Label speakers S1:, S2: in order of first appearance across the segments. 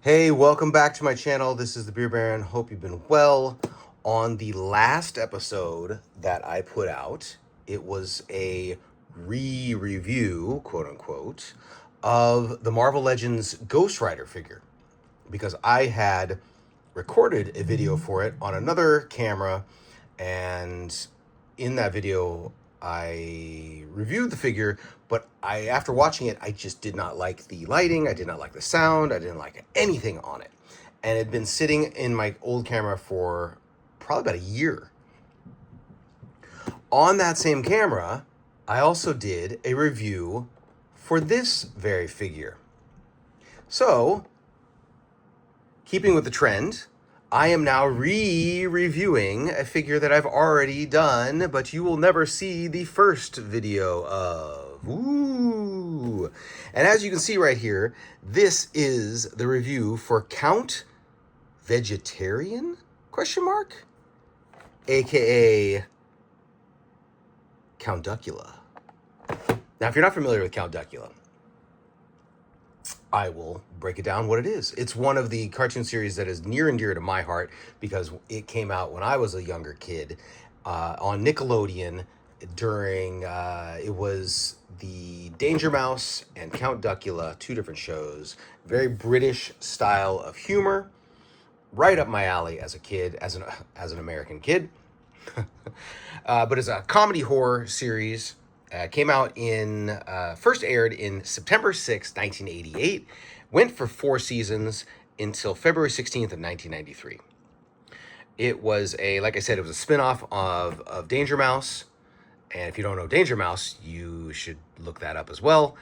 S1: Hey, welcome back to my channel. This is the Beer Baron. Hope you've been well. On the last episode that I put out, it was a re-review, quote unquote, of the Marvel Legends Ghost Rider figure because I had recorded a video for it on another camera, and in that video I reviewed the figure, but after watching it, I just did not like the lighting, I did not like the sound, I didn't like anything on it. And it had been sitting in my old camera for probably about a year. On that same camera, I also did a review for this very figure. So, keeping with the trend, I am now re-reviewing a figure that I've already done, but you will never see the first video of. Ooh. And as you can see right here, this is the review for Count Vegetarian? Question mark? AKA Count Duckula. Now, if you're not familiar with Count Duckula, I will break it down what it is. It's one of the cartoon series that is near and dear to my heart because it came out when I was a younger kid on Nickelodeon during, it was the Danger Mouse and Count Duckula, two different shows. Very British style of humor, right up my alley as a kid, as an American kid. But it's a comedy horror series. Came out first aired in September 6, 1988. Went for 4 seasons until February 16th of 1993. It was like I said, it was a spin-off of Danger Mouse. And if you don't know Danger Mouse, you should look that up as well.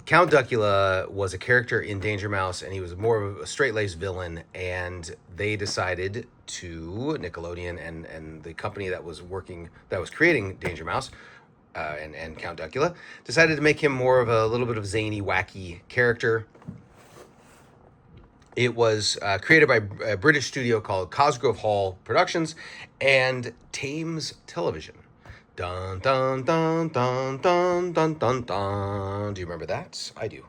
S1: Count Duckula was a character in Danger Mouse, and he was more of a straight-laced villain. And they decided Nickelodeon and the company that was creating Danger Mouse, and Count Duckula, decided to make him more of a little bit of zany, wacky character. It was created by a British studio called Cosgrove Hall Productions and Thames Television. Dun dun dun dun dun dun dun dun. Do you remember that? I do.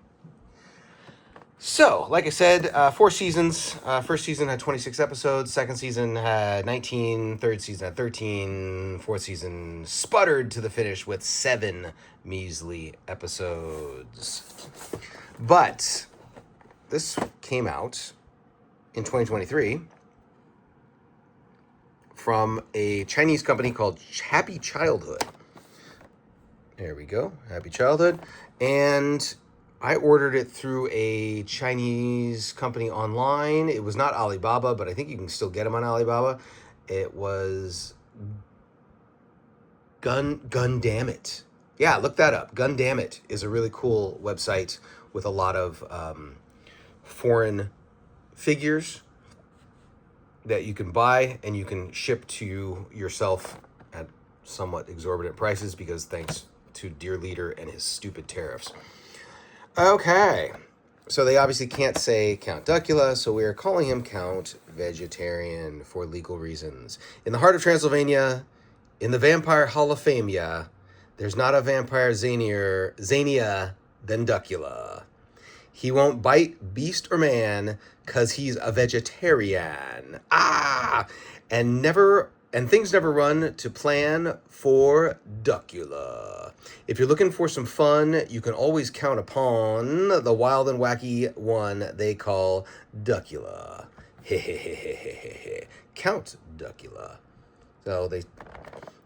S1: So, like I said, 4 seasons. First season had 26 episodes. Second season had 19. Third season had 13. Fourth season sputtered to the finish with 7 measly episodes. But this came out in 2023 from a Chinese company called Happy Childhood. There we go, Happy Childhood. And I ordered it through a Chinese company online. It was not Alibaba, but I think you can still get them on Alibaba. It was Gundamit. Yeah, look that up. Gundamit is a really cool website with a lot of foreign figures that you can buy and you can ship to yourself at somewhat exorbitant prices because thanks to Dear Leader and his stupid tariffs. Okay, so they obviously can't say Count Duckula, so we are calling him Count Vegetarian for legal reasons. In the heart of Transylvania, in the Vampire Hall of Fame, there's not a vampire zanier than Duckula. He won't bite beast or man because he's a vegetarian. And things never run to plan for Duckula. If you're looking for some fun, you can always count upon the wild and wacky one they call Duckula. Count Duckula. So they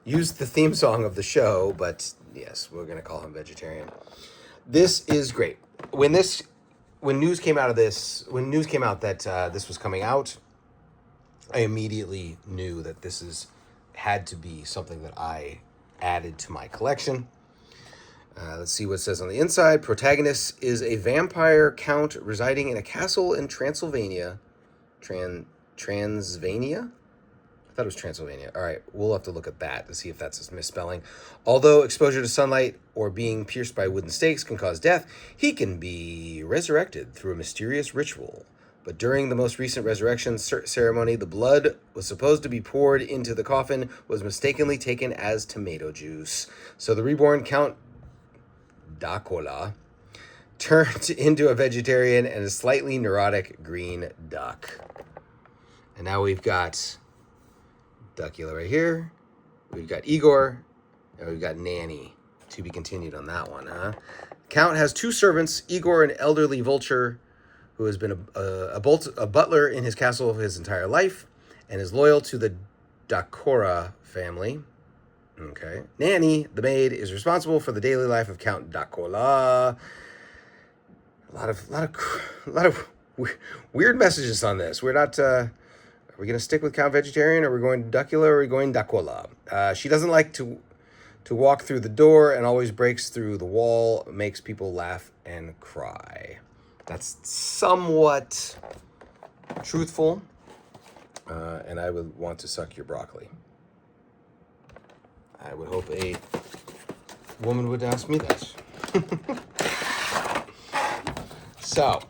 S1: used the theme song of the show, but yes, we're going to call him vegetarian. This is great. When news came out that this was coming out, I immediately knew that had to be something that I added to my collection. Let's see what it says on the inside. Protagonist is a vampire count residing in a castle in Transylvania. Transylvania? I thought it was Transylvania. All right, we'll have to look at that to see if that's a misspelling. Although exposure to sunlight or being pierced by wooden stakes can cause death, he can be resurrected through a mysterious ritual. But during the most recent resurrection ceremony, the blood was supposed to be poured into the coffin was mistakenly taken as tomato juice. So the reborn Count Duckula turned into a vegetarian and a slightly neurotic green duck. And now we've got Duckula right here. We've got Igor, and we've got Nanny. To be continued on that one, huh? Count has 2 servants, Igor, an elderly vulture who has been a butler in his castle his entire life and is loyal to the Duckula family. Okay. Nanny, the maid, is responsible for the daily life of Count Duckula. A lot of weird messages on this. We're not. Are we going to stick with Count Vegetarian, or are we going Duckula, or are we going Duckula? She doesn't like to walk through the door and always breaks through the wall, makes people laugh and cry. That's somewhat truthful, and I would want to suck your broccoli. I would hope a woman would ask me that. So,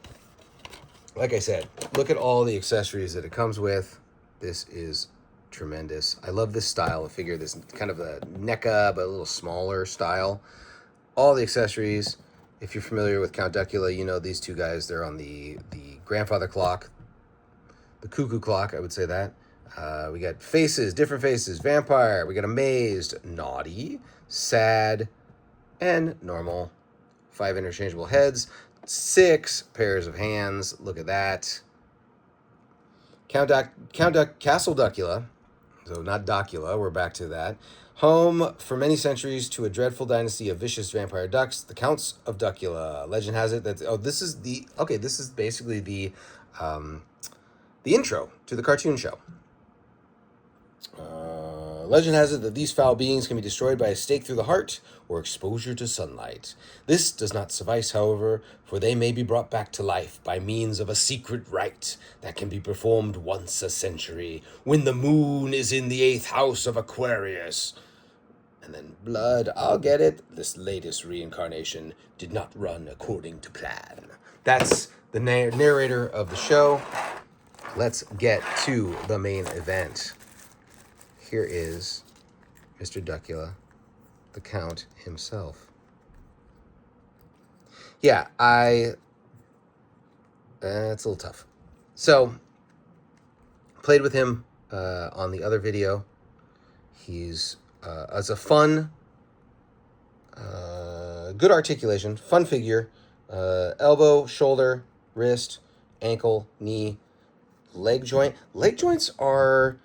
S1: like I said, look at all the accessories that it comes with. This is tremendous. I love this style of figure, this kind of a NECA, but a little smaller style. All the accessories. If you're familiar with Count Duckula, you know these two guys. They're on the grandfather clock, the cuckoo clock, I would say that. We got faces, different faces, vampire. We got amazed, naughty, sad, and normal. 5 interchangeable heads, 6 pairs of hands. Look at that. Castle Duckula. So not Duckula, we're back to that. Home for many centuries to a dreadful dynasty of vicious vampire ducks, the Counts of Duckula. Legend has it that this is basically the intro to the cartoon show. Legend has it that these foul beings can be destroyed by a stake through the heart or exposure to sunlight. This does not suffice, however, for they may be brought back to life by means of a secret rite that can be performed once a century, when the moon is in the 8th house of Aquarius. And then blood, I'll get it. This latest reincarnation did not run according to plan. That's the narrator of the show. Let's get to the main event. Here is Mr. Duckula, the Count himself. Yeah, it's a little tough. So, played with him on the other video. He's as a fun, good articulation, fun figure. Elbow, shoulder, wrist, ankle, knee, leg joint. Leg joints are...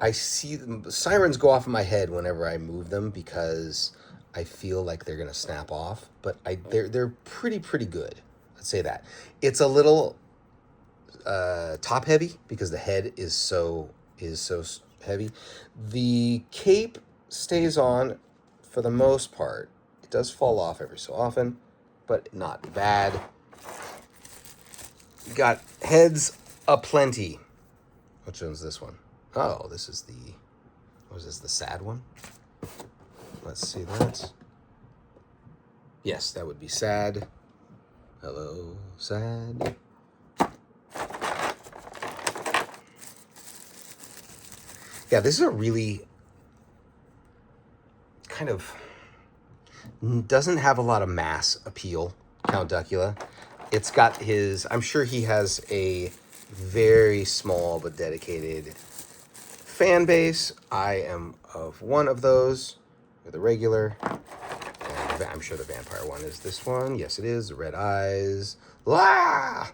S1: I see them, sirens go off in my head whenever I move them because I feel like they're gonna snap off. But they're pretty good. I'd say that. It's a little top heavy because the head is so heavy. The cape stays on for the most part. It does fall off every so often, but not bad. Got heads aplenty. Which one's this one? Oh, this is the sad one? Let's see that. Yes, that would be sad. Hello, sad. Yeah, this is a really kind of doesn't have a lot of mass appeal, Count Duckula. It's got his, I'm sure he has a very small but dedicated fan base. I am of one of those, with a regular, and I'm sure the vampire one is this one. Yes, it is. The red eyes. La!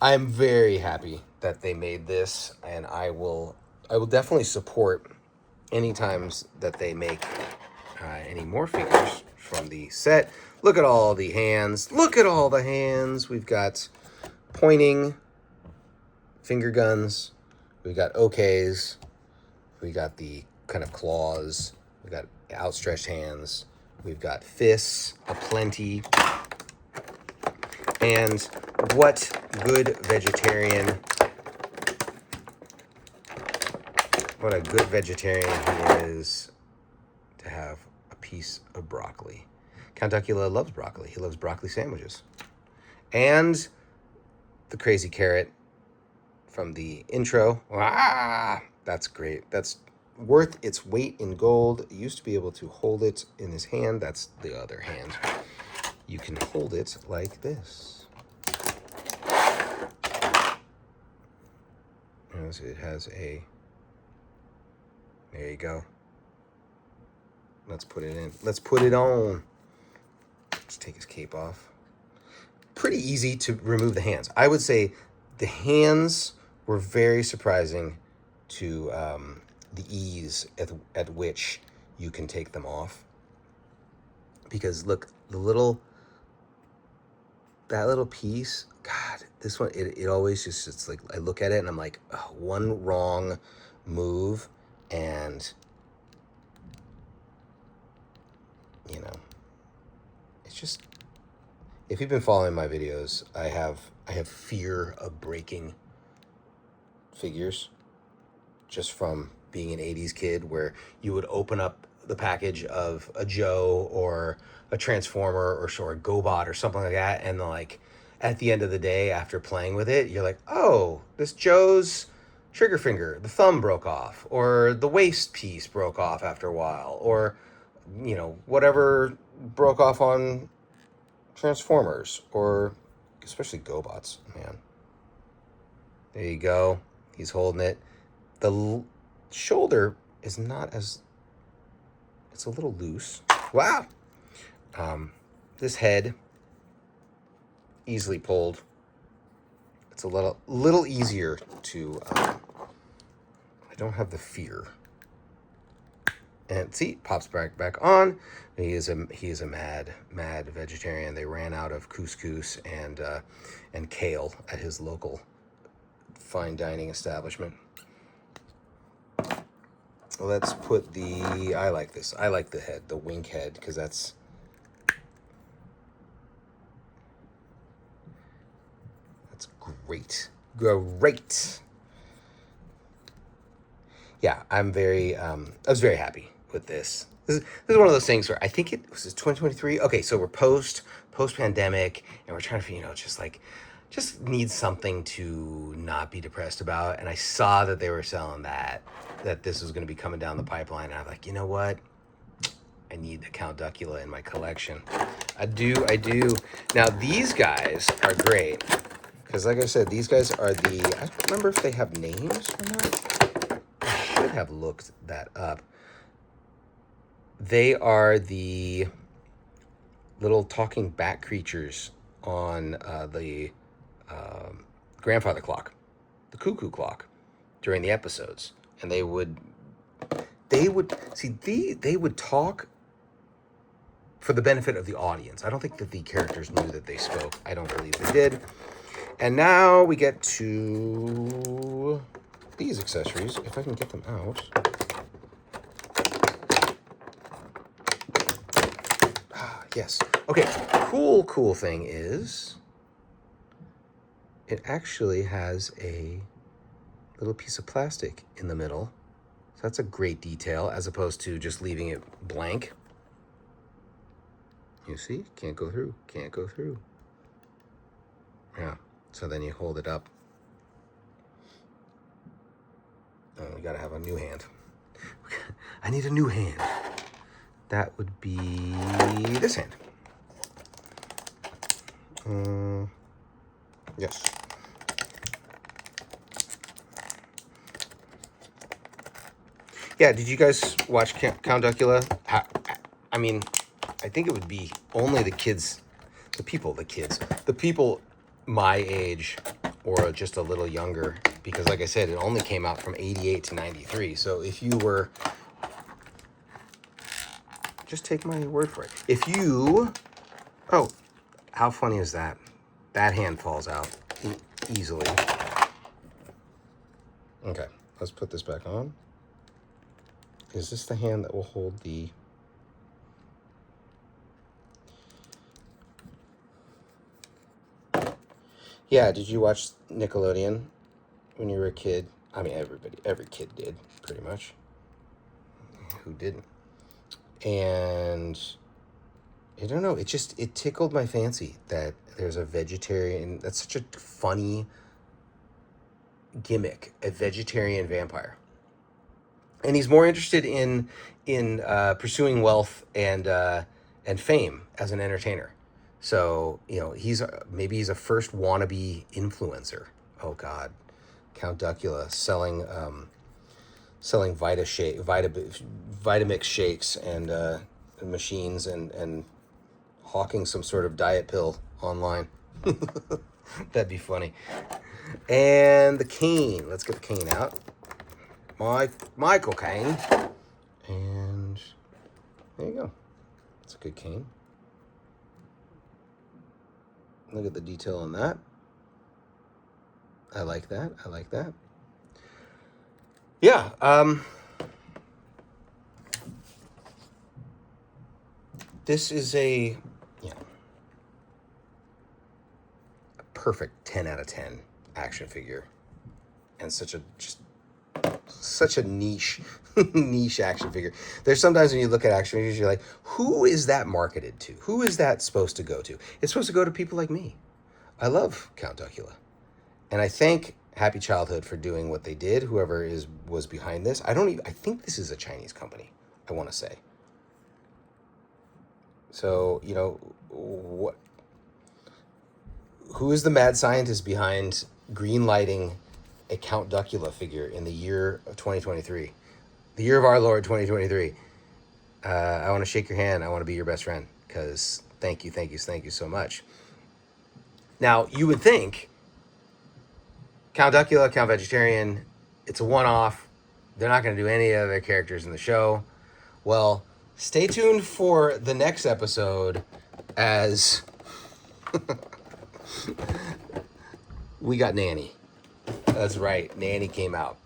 S1: I'm very happy that they made this, and I will definitely support any times that they make any more figures from the set. Look at all the hands. Look at all the hands. We've got pointing finger guns. We've got OKs. We got the kind of claws. We got outstretched hands. We've got fists aplenty. And what good vegetarian, what a good vegetarian he is to have a piece of broccoli. Count Duckula loves broccoli. He loves broccoli sandwiches. And the crazy carrot from the intro. Ah, that's great. That's worth its weight in gold. He used to be able to hold it in his hand. That's the other hand. you can hold it like this. As it has a, there you go. Let's put it in. Let's put it on. Let's take his cape off. Pretty easy to remove the hands. I would say the hands were very surprising to the ease at which you can take them off. Because look, that little piece, God, this one, it always just, it's like, I look at it and I'm like, oh, one wrong move and, you know, it's just, if you've been following my videos, I have fear of breaking figures just from being an 80s kid where you would open up the package of a Joe or a Transformer or a GoBot or something like that, and like at the end of the day after playing with it, you're like, oh, this Joe's trigger finger, the thumb broke off, or the waist piece broke off after a while, or you know, whatever broke off on Transformers, or especially GoBots, man. There you go. He's holding it. The shoulder is not as, it's a little loose. Wow. This head, easily pulled. It's a little easier to, I don't have the fear. And see, pops back on. He is a mad vegetarian. They ran out of couscous and kale at his local fine dining establishment. Let's put the, I like this. I like the head, the wink head, because that's great. Great. Yeah, I was very happy with this. This is one of those things where I think it was 2023. Okay, so we're post pandemic, and we're trying to, you know, just need something to not be depressed about. And I saw that they were selling that this was going to be coming down the pipeline. And I'm like, you know what? I need the Count Duckula in my collection. I do. Now these guys are great because, like I said, these guys are the. I don't remember if they have names or not. I should have looked that up. They are the little talking bat creatures on the grandfather clock, the cuckoo clock, during the episodes, and they would talk for the benefit of the audience. I don't think that the characters knew that they spoke. I don't believe they did. And now we get to these accessories, if I can get them out. Yes. Okay. Cool thing is it actually has a little piece of plastic in the middle. So that's a great detail as opposed to just leaving it blank. You see? Can't go through. Yeah. So then you hold it up. Oh, we gotta have a new hand. I need a new hand. That would be this hand. Yes. Yeah, did you guys watch Count Duckula? I mean, I think it would be only the people my age or just a little younger, because like I said, it only came out from 88 to 93. So if you were, just take my word for it. If you, oh, how funny is that? That hand falls out easily. Okay, let's put this back on. Is this the hand that will hold the... Yeah, did you watch Nickelodeon when you were a kid? I mean, every kid did, pretty much. Who didn't? And I don't know, it tickled my fancy that there's a vegetarian. That's such a funny gimmick, a vegetarian vampire. And he's more interested in pursuing wealth and fame as an entertainer. So, maybe he's a first wannabe influencer. Oh God, Count Duckula selling Vitamix shakes and machines and hawking some sort of diet pill online. That'd be funny. And the cane. Let's get the cane out. Michael Cane. And there you go. It's a good cane. Look at the detail on that. I like that. I like that. Yeah. This is a perfect 10 out of 10 action figure, and such a niche niche action figure. There's sometimes when you look at action figures, you're like, who is that marketed to? Who is that supposed to go to? It's supposed to go to people like me. I love Count Duckula, and I thank Happy Childhood for doing what they did. Whoever was behind this, I think this is a Chinese company, I want to say. So, what? Who is the mad scientist behind green lighting a Count Duckula figure in the year of 2023? The year of our Lord 2023. I want to shake your hand. I want to be your best friend, because thank you so much. Now, you would think Count Duckula, Count Vegetarian, it's a one-off. They're not going to do any other characters in the show. Well, stay tuned for the next episode, as we got Nanny. That's right, Nanny came out.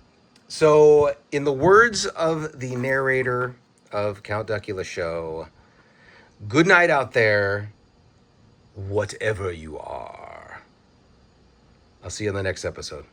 S1: So, in the words of the narrator of Count Duckula show, good night out there, whatever you are. I'll see you on the next episode.